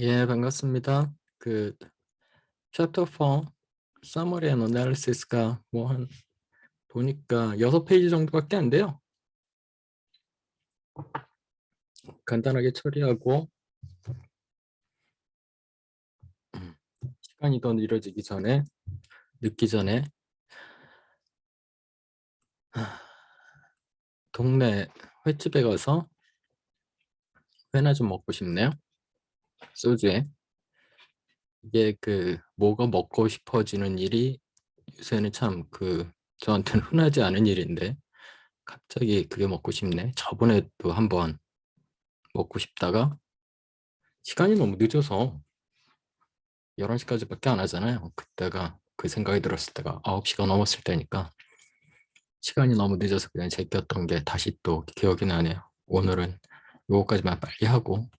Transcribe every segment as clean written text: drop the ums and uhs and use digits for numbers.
예, 반갑습니다. 챕터 4 Summary and Analysis가 보니까 6페이지 정도밖에 안 돼요. 간단하게 처리하고 시간이 더 늦기 전에 동네 횟집에 가서 회나 좀 먹고 싶네요. 소주에. 이게 뭐가 먹고 싶어지는 일이 요새는 참 저한테는 흔하지 않은 일인데 갑자기 그게 먹고 싶네. 저번에도 한번 먹고 싶다가 시간이 너무 늦어서 11시까지밖에 안 하잖아요. 그때가 그 생각이 들었을 때가 9시가 넘었을 때니까 시간이 너무 늦어서 그냥 제꼈던 게 다시 또 기억이 나네요. 오늘은 요거까지만 빨리 하고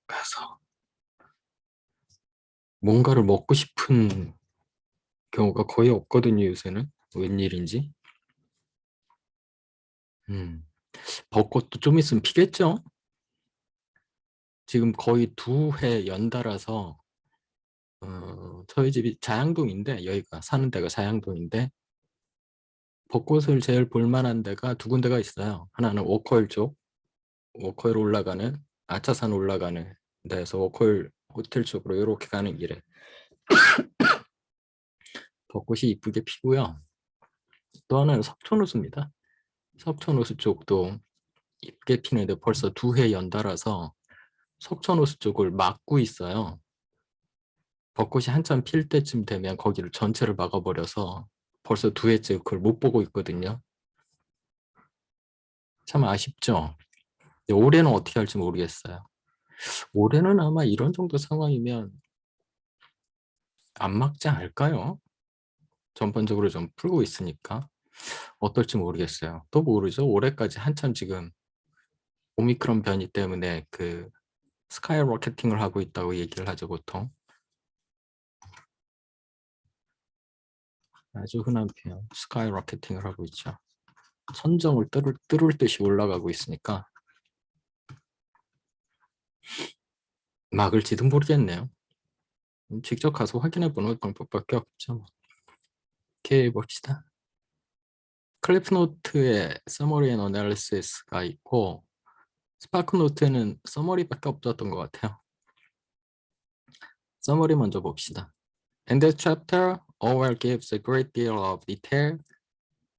가서 뭔가를 먹고 싶은 경우가 거의 없거든요. 요새는 웬일인지. 벚꽃도 좀 있으면 피겠죠? 지금 거의 2해 연달아서 저희 집이 자양동인데, 여기가 사는 데가 자양동인데 벚꽃을 제일 볼만한 데가 2군데가 있어요. 하나는 워커힐 쪽, 워커힐 올라가는, 아차산 올라가는 데에서 워커힐 호텔 쪽으로 이렇게 가는 길에 벚꽃이 이쁘게 피고요. 또 하나는 석촌호수입니다. 석촌호수 쪽도 이쁘게 피는데 벌써 2해 연달아서 석촌호수 쪽을 막고 있어요. 벚꽃이 한참 필 때쯤 되면 거기를 전체를 막아버려서 벌써 2해째 그걸 못 보고 있거든요. 참 아쉽죠. 올해는 어떻게 할지 모르겠어요. 올해는 아마 이런 정도 상황이면 안 막지 않을까요? 전반적으로 좀 풀고 있으니까 어떨지 모르겠어요. 또 모르죠. 올해까지 한참 지금 오미크론 변이 때문에 스카이 로켓팅을 하고 있다고 얘기를 하죠, 보통. 아주 흔한 표현, 스카이 로켓팅을 하고 있죠. 천정을 뚫을 듯이 올라가고 있으니까 막을지도 모르겠네요. 직접 가서 확인해 보는 방법밖에 없죠. 이렇게 봅시다. 클리프노트에 서머리 앤 어널리시스가 있고 스파크노트에는 서머리밖에 없었던 것 같아요. 서머리 먼저 봅시다. In this chapter, Orwell gives a great deal of detail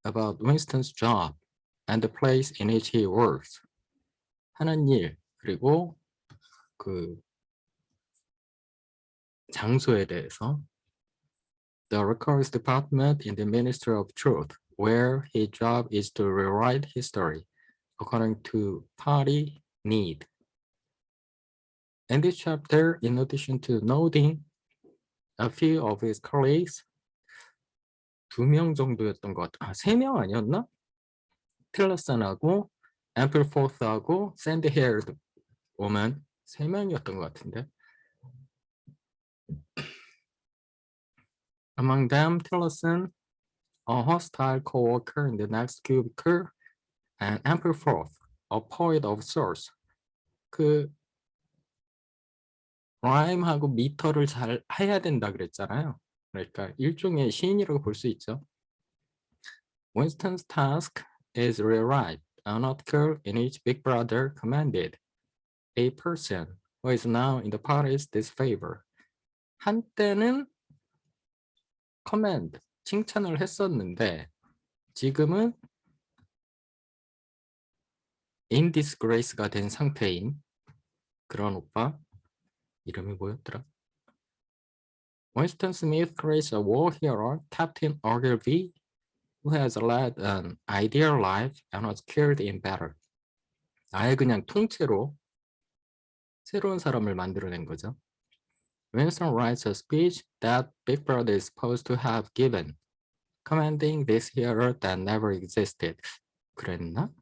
about Winston's job and the place in which he works. 하는 일, 그리고 그 장소에 대해서. The Records Department in the Ministry of Truth, where his job is to rewrite history according to party need. In this chapter, in addition to noting a few of his colleagues, 2명 정도였던 것 같아. 3명 아니었나? 틸러슨하고 앰플포스하고 샌디 헤어드 오만 3명이었던 것 같은데. Among them, Tillerson, a hostile co-worker in the next cubicle, and Ampleforth, a poet of sorts. 라임하고 미터를 잘 해야 된다 그랬잖아요. 그러니까 일종의 시인이라고 볼 수 있죠. Winston's task is rewrite an article in which Big Brother commanded a person who is now in the party's disfavor. 한때는 command, 칭찬을 했었는데 지금은 in disgrace가 된 상태인 그런 오빠. 이름이 뭐였더라? Winston Smith creates a war hero, Captain Ogilvy, who has led an ideal life and was killed in battle. 아예 그냥 통째로 새로운 사람을 만들어낸 거죠. Winston writes a speech that Big Brother is supposed to have given, commanding this hero that never existed. 그랬나?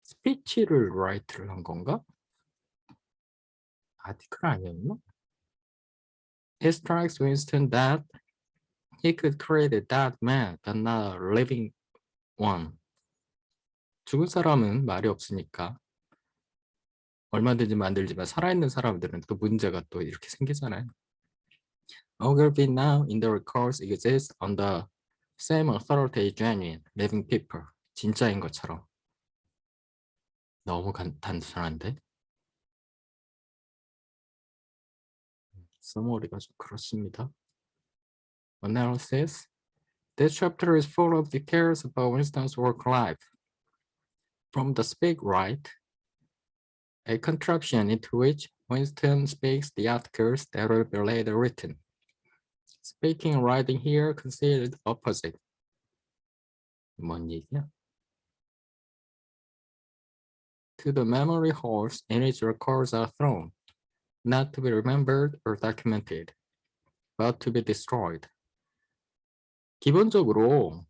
스피치를 라이트를 한 건가? 아티클 아니었나? It strikes Winston that he could create a dead man, but not a living one. 죽은 사람은 말이 없으니까 얼마든지 만들지만 살아있는 사람들은 또 문제가 또 이렇게 생기잖아요. Ogilvy now in the records exists on the same authority genuine living people. 진짜인 것처럼. 너무 단순한데? 써머리가 좀 그렇습니다. Analysis. This chapter is full of details about Winston's work life. From the speak right, a contraption into which Winston speaks the articles that will be later written. Speaking and writing here considered opposite. 뭔 얘기야? To the memory holes in which records are thrown, not to be remembered or documented, but to be destroyed. 기본적으로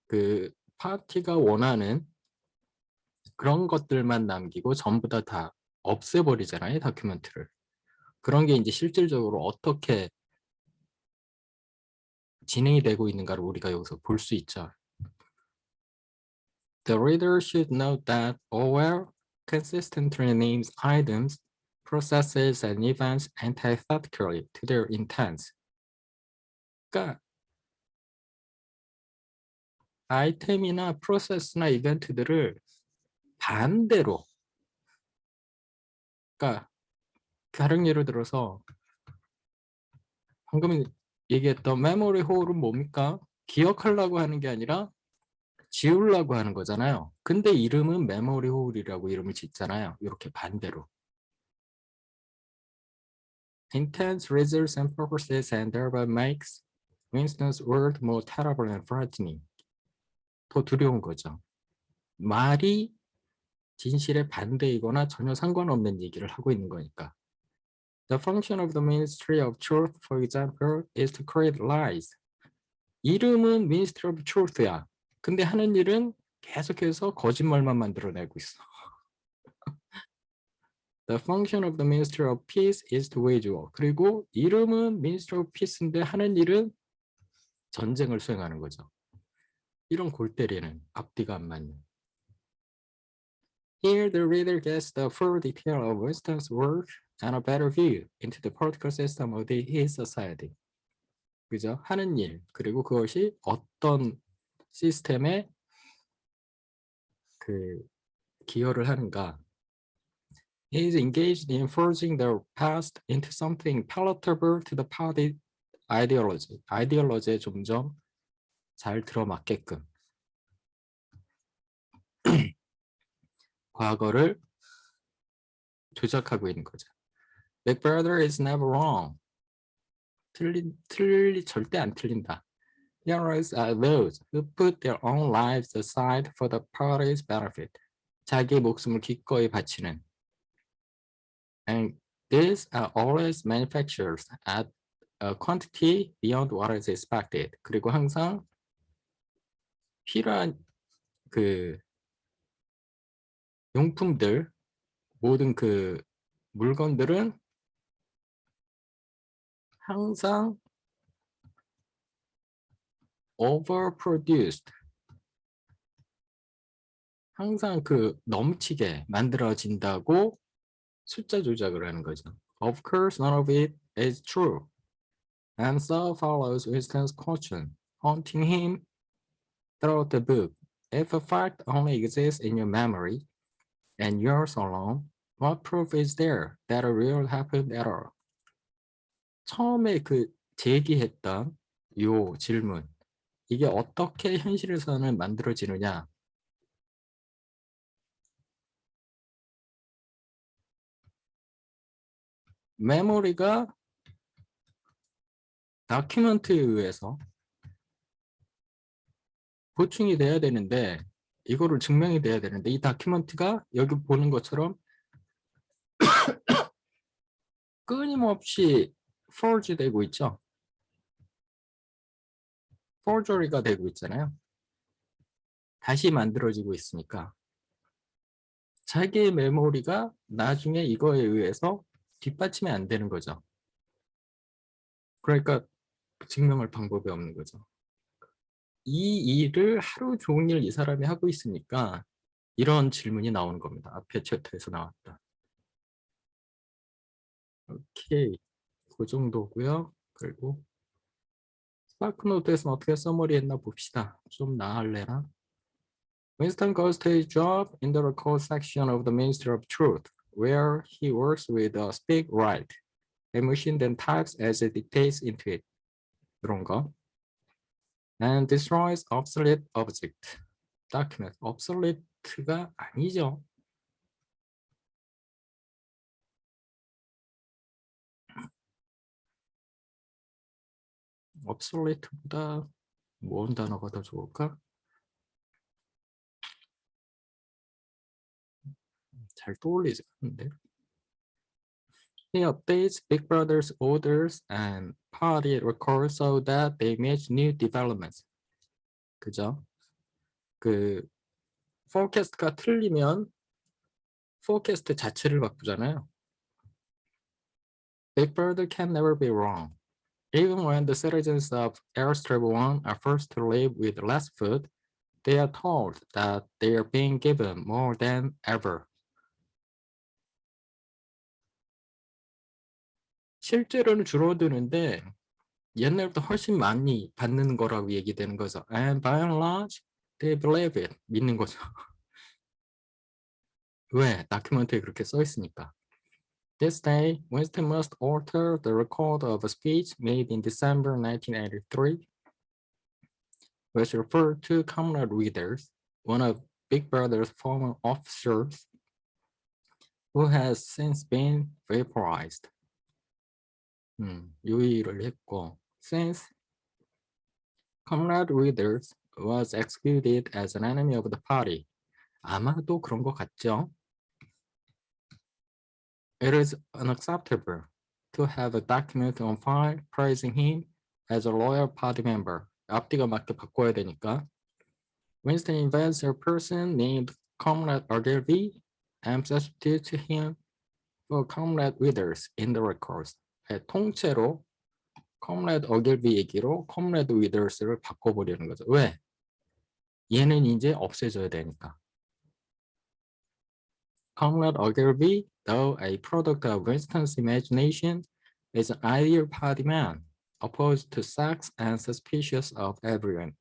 그 파티가 원하는 그런 것들만 남기고 전부 다 없애버리잖아요, 다큐멘트를. 그런 게 이제 실질적으로 어떻게 진행이 되고 있는가를 우리가 여기서 볼 수 있죠. The reader should note that Orwell consistently names items, processes, and events antithetically to their intents. 그러니까 아이템이나 프로세스나 이벤트들을 반대로, 그러니까 다른 예를 들어서 방금 얘기했던 메모리 홀은 뭡니까? 기억하려고 하는 게 아니라 지우려고 하는 거잖아요. 근데 이름은 메모리 홀이라고 이름을 짓잖아요. 이렇게 반대로. Intents, results, and purposes and thereby makes Winston's word more terrible and frightening. 더 두려운 거죠. 말이 진실의 반대이거나 전혀 상관없는 얘기를 하고 있는 거니까. The function of the Ministry of Truth, for example, is to create lies. 이름은 Ministry of Truth야. 근데 하는 일은 계속해서 거짓말만 만들어내고 있어. The function of the Ministry of Peace is to wage war. 그리고 이름은 Ministry of Peace인데 하는 일은 전쟁을 수행하는 거죠. 이런 골 때리는, 앞뒤가 안 맞는. Here the reader gets the full detail of Winston's work and a better view into the political system of his society. 그죠? 하는 일, 그리고 그것이 어떤 시스템에 그 기여를 하는가. He is engaged in forging the past into something palatable to the party ideology. 아이디올로지에 점점 잘 들어맞게끔. 과거를 조작하고 있는 거죠. Big Brother is never wrong. 절대 안 틀린다. Heroes are those who put their own lives aside for the party's benefit. 자기의 목숨을 기꺼이 바치는. And these are always manufactured at a quantity beyond what is expected. 그리고 항상 필요한 그 용품들, 모든 그 물건들은 항상 overproduced. 항상 그 넘치게 만들어진다고 숫자 조작을 하는 거죠. Of course, none of it is true. And so follows Winston's caution, haunting him throughout the book. If a fact only exists in your memory and yours alone, what proof is there that a real happened at all? 처음에 그 제기했던 요 질문, 이게 어떻게 현실에서는 만들어지느냐? 메모리가 다큐멘트에 의해서 보충이 돼야 되는데, 이거를 증명이 돼야 되는데, 이 다큐멘트가 여기 보는 것처럼 끊임없이 forge 되고 있죠. forgery가 되고 있잖아요. 다시 만들어지고 있으니까 자기의 메모리가 나중에 이거에 의해서 뒷받침이 안 되는 거죠. 그러니까 증명할 방법이 없는 거죠. 이 일을 하루 종일 이 사람이 하고 있으니까 이런 질문이 나오는 겁니다. 앞에 챕터에서 나왔다. 오케이. 그 정도고요. 그리고 스파크노트에서 어떻게 써머리했나 봅시다. 좀 나을래나? Winston goes to his job in the record section of the Ministry of Truth, where he works with a speak write. A machine then types as it dictates into it. 그런 거. And destroys obsolete object. document. obsolete가 아니죠. obsolete보다 뭔 단어가 더 좋을까? 잘 떠올리지 않는데. He updates Big Brother's orders and party records so that they match new developments. 그죠? 그 forecast가 틀리면 forecast 자체를 바꾸잖아요. Big Brother can never be wrong. Even when the citizens of Airstrip 1 are forced to live with less food, they are told that they are being given more than ever. 실제로는 줄어드는데 옛날부터 훨씬 많이 받는 거라고 얘기되는 거죠. And by and large, they believe it. 믿는 거죠. 왜? 다큐멘터리에 그렇게 써 있으니까. This day, Winston must alter the record of a speech made in December 1983, which referred to Comrade Withers, one of Big Brother's former officers, who has since been vaporized. 유의를 했고, since Comrade Withers was executed as an enemy of the party. 아마도 그런 것 같죠? It is unacceptable to have a document on file praising him as a loyal party member. 앞뒤가 맞게 바꿔야 되니까. Winston invents a person named Comrade Ogilvy and substitutes him for Comrade Withers in the records. 통째로 Comrade Ogilvy 얘기로 Comrade Withers를 바꿔버리는 거죠. 왜? 얘는 이제 없애져야 되니까. Comrade Ogilvy, though a product of Winston's imagination, is an ideal party man, opposed to sex and suspicious of everyone.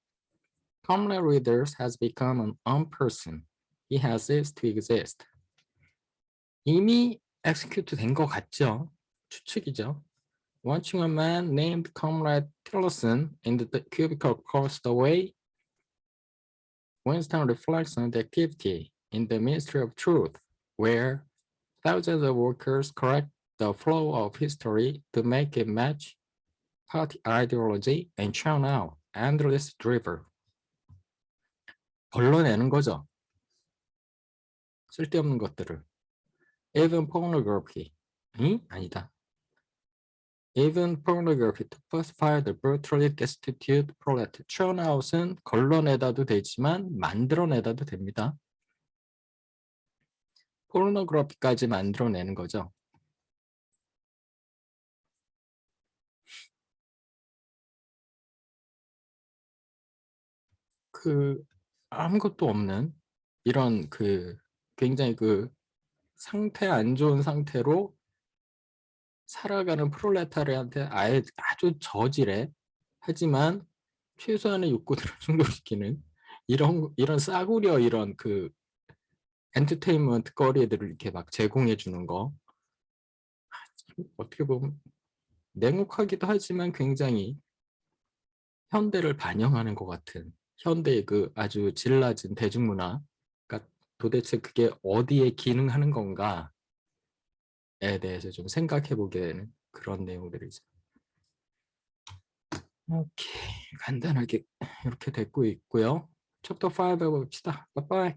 Comrade Withers has become an unperson. He has ceased to exist. 이미 execute 된 것 같죠? 추측이죠. Watching a man named Comrade Tillerson in the cubicle across the way, Winston reflects on the activity in the Ministry of Truth, where thousands of workers correct the flow of history to make it match party ideology and churn out endless drivel. 걸러내는 거죠. 쓸데없는 것들을. Even pornography. 아니다. Even pornography to pacify the brutally destitute prolet. churn out은 걸러내다도 되지만 만들어내다도 됩니다. 포르노그래피까지 만들어내는 거죠. 그 아무것도 없는 이런 그 굉장히 그 상태 안 좋은 상태로 살아가는 프롤레타리아한테 아주 저질해. 하지만 최소한의 욕구들을 충족시키는 이런 싸구려 이런 그 엔터테인먼트 거리들을 이렇게 막 제공해 주는 거. 어떻게 보면 냉혹하기도 하지만 굉장히 현대를 반영하는 것 같은 현대의 그 아주 질 낮은 대중문화가 도대체 그게 어디에 기능하는 건가에 대해서 좀 생각해 보게 되는 그런 내용들이죠. 오케이, 간단하게 이렇게 됐고 있고요. 챕터 5 해봅시다. 빠이빠이.